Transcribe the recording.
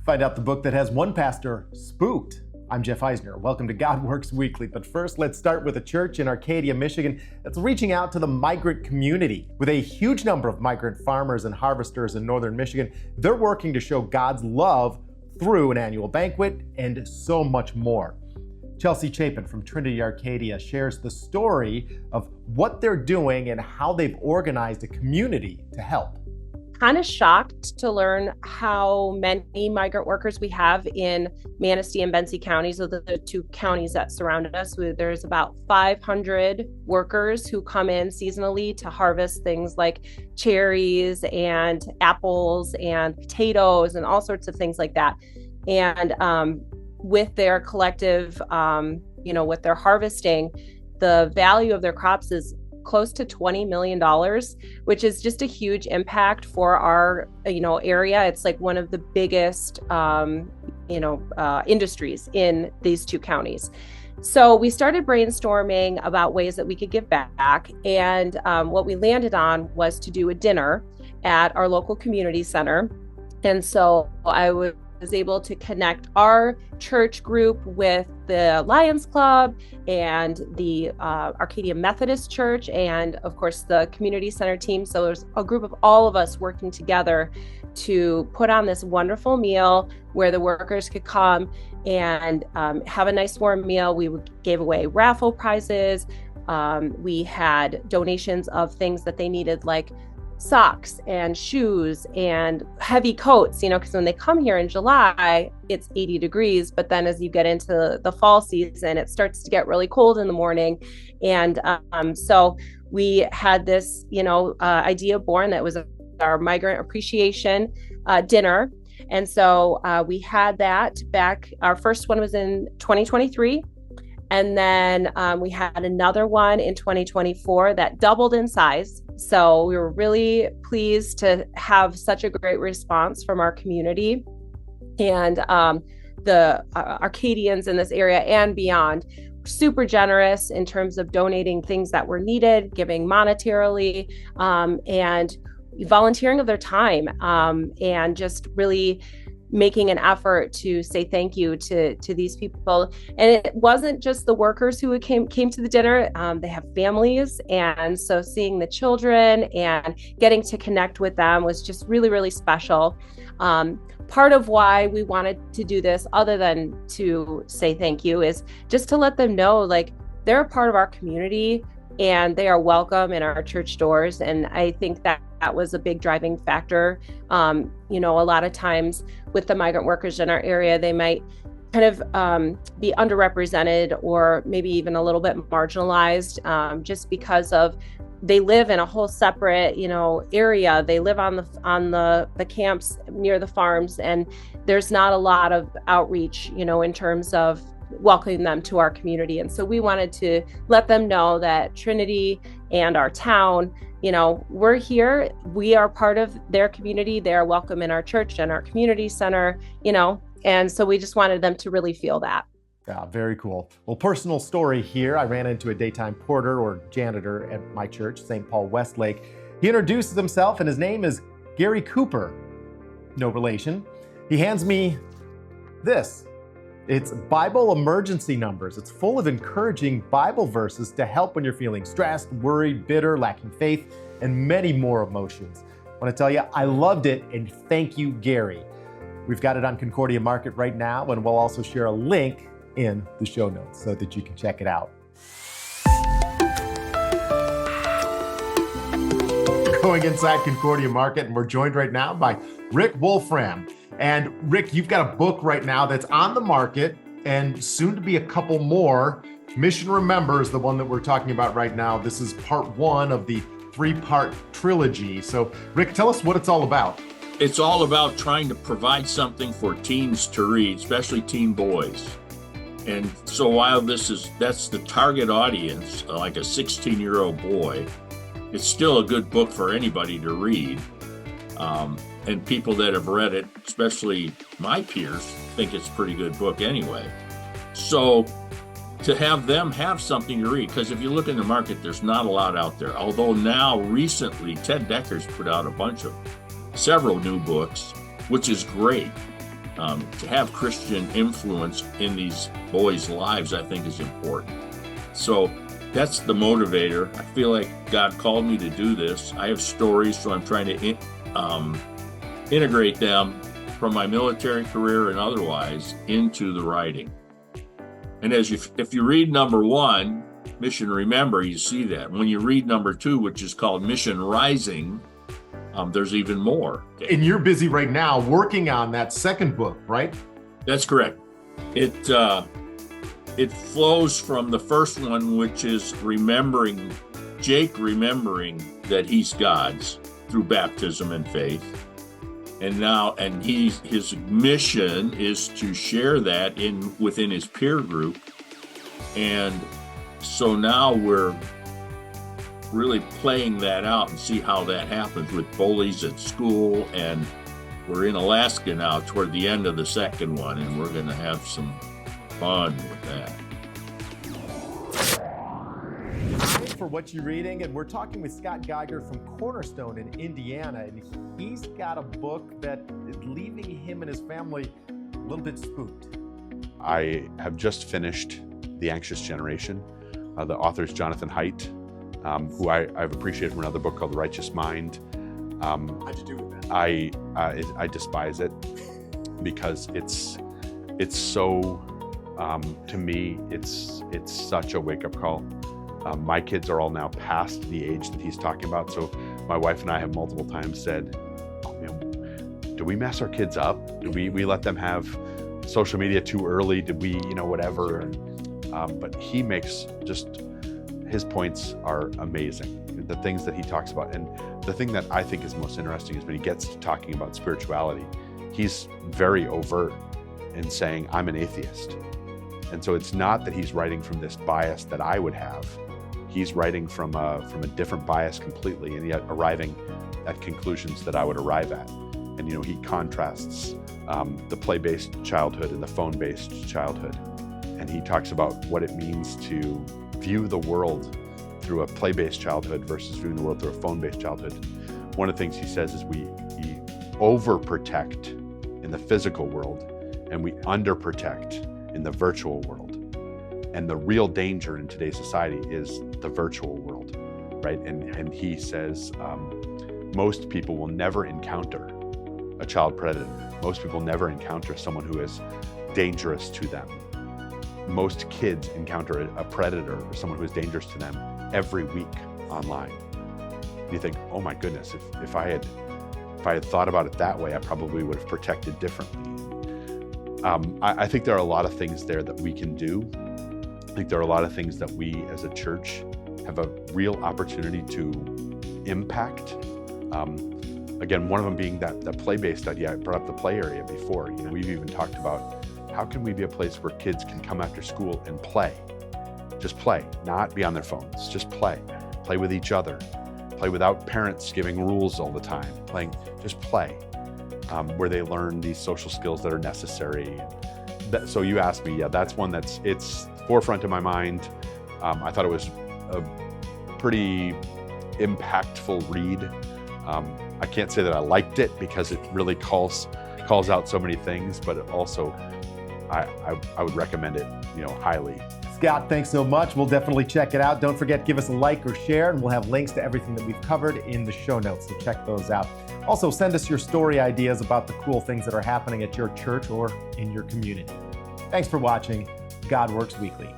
Find out the book that has one pastor spooked. I'm Jeff Eisner. Welcome to God Works Weekly. But first, let's start with a church in Arcadia, Michigan that's reaching out to the migrant community. With a huge number of migrant farmers and harvesters in northern Michigan, they're working to show God's love through an annual banquet and so much more. Chelsea Chapin from Trinity Arcadia shares the story of what they're doing and how they've organized a community to help. Kind of shocked to learn how many migrant workers we have in Manistee and Benzie counties. Those are the two counties that surround us. There's about 500 workers who come in seasonally to harvest things like cherries and apples and potatoes and all sorts of things like that. And with their collective, with their harvesting, the value of their crops is close to $20 million, which is just a huge impact for our, area. It's like one of the biggest, industries in these two counties. So we started brainstorming about ways that we could give back. And what we landed on was to do a dinner at our local community center. And so I was able to connect our church group with the Lions Club and the Arcadia Methodist Church and, of course, the community center team. So there's a group of all of us working together to put on this wonderful meal where the workers could come and have a nice warm meal. We gave away raffle prizes. We had donations of things that they needed, like socks and shoes and heavy coats, because when they come here in July, it's 80 degrees. But then as you get into the fall season, it starts to get really cold in the morning. And so we had this, idea born that was our migrant appreciation dinner. And so we had that back. Our first one was in 2023. And then we had another one in 2024 that doubled in size. So we were really pleased to have such a great response from our community and the Arcadians in this area and beyond. Super generous in terms of donating things that were needed, giving monetarily, and volunteering of their time, and just really making an effort to say thank you to these people. And it wasn't just the workers who came to the dinner. They have families. And so seeing the children and getting to connect with them was just really, really special. Part of why we wanted to do this, other than to say thank you, is just to let them know, like, they're a part of our community and they are welcome in our church doors. And I think that was a big driving factor. A lot of times with the migrant workers in our area, they might kind of be underrepresented or maybe even a little bit marginalized, just because of they live in a whole separate, area. They live on the camps near the farms, and there's not a lot of outreach, in terms of welcoming them to our community. And so we wanted to let them know that Trinity and our town, we're here. We are part of their community. They're welcome in our church and our community center, and so we just wanted them to really feel that. Yeah, very cool. Well, personal story here. I ran into a daytime porter or janitor at my church, St. Paul Westlake. He introduces himself, and his name is Gary Cooper. No relation. He hands me this. It's Bible emergency numbers. It's full of encouraging Bible verses to help when you're feeling stressed, worried, bitter, lacking faith, and many more emotions. I want to tell you, I loved it, and thank you, Gary. We've got it on Concordia Market right now, and we'll also share a link in the show notes so that you can check it out. Going inside Concordia Market, and we're joined right now by Rick Wolfram. And Rick, you've got a book right now that's on the market and soon to be a couple more. Mission Remember is the one that we're talking about right now. This is part one of the 3-part trilogy. So Rick, tell us what it's all about. It's all about trying to provide something for teens to read, especially teen boys. And so while that's the target audience, like a 16-year-old boy, it's still a good book for anybody to read. And people that have read it, especially my peers, think it's a pretty good book anyway. So to have them have something to read, because if you look in the market, there's not a lot out there. Although now recently, Ted Decker's put out several new books, which is great. to have Christian influence in these boys' lives, I think is important. So that's the motivator. I feel like God called me to do this. I have stories, so I'm trying to integrate them from my military career and otherwise into the writing. And if you read number 1, Mission Remember, you see that. When you read number 2, which is called Mission Rising, there's even more. And you're busy right now working on that second book, right? That's correct. It flows from the first one, which is Jake remembering that he's God's through baptism and faith. And his mission is to share that within his peer group. And so now we're really playing that out and see how that happens with bullies at school. And we're in Alaska now toward the end of the second one, and we're going to have some fun with that. Time for What You Reading, and we're talking with Scott Geiger from Cornerstone in Indiana, and he's got a book that is leaving him and his family a little bit spooked. I have just finished The Anxious Generation. The author is Jonathan Haidt, who I've appreciated from another book called The Righteous Mind. How'd you do with that? I despise it because it's so, to me, it's such a wake-up call. My kids are all now past the age that he's talking about. So my wife and I have multiple times said, oh, man, do we mess our kids up? Do we let them have social media too early? Did we, whatever? But he makes his points are amazing. The things that he talks about. And the thing that I think is most interesting is when he gets to talking about spirituality, he's very overt in saying, I'm an atheist. And so it's not that he's writing from this bias that I would have. He's writing from a different bias completely, and yet arriving at conclusions that I would arrive at. And he contrasts the play-based childhood and the phone-based childhood. And he talks about what it means to view the world through a play-based childhood versus viewing the world through a phone-based childhood. One of the things he says is we overprotect in the physical world and we underprotect in the virtual world. And the real danger in today's society is the virtual world, right? And he says most people will never encounter a child predator. Most people never encounter someone who is dangerous to them. Most kids encounter a predator or someone who is dangerous to them every week online. And you think, oh my goodness, if I had thought about it that way, I probably would have protected differently. I think there are a lot of things there that we can do. I think there are a lot of things that we as a church have a real opportunity to impact. Again, one of them being that play-based idea. I brought up the play area before. We've even talked about how can we be a place where kids can come after school and play? Just play, not be on their phones, just play. Play with each other. Play without parents giving rules all the time. Just play, where they learn these social skills that are necessary. So you asked me, that's one it's forefront of my mind. I thought it was a pretty impactful read. I can't say that I liked it because it really calls out so many things, but it also, I would recommend it, highly. Scott, thanks so much. We'll definitely check it out. Don't forget, give us a like or share, and we'll have links to everything that we've covered in the show notes, so check those out. Also, send us your story ideas about the cool things that are happening at your church or in your community. Thanks for watching God Works Weekly.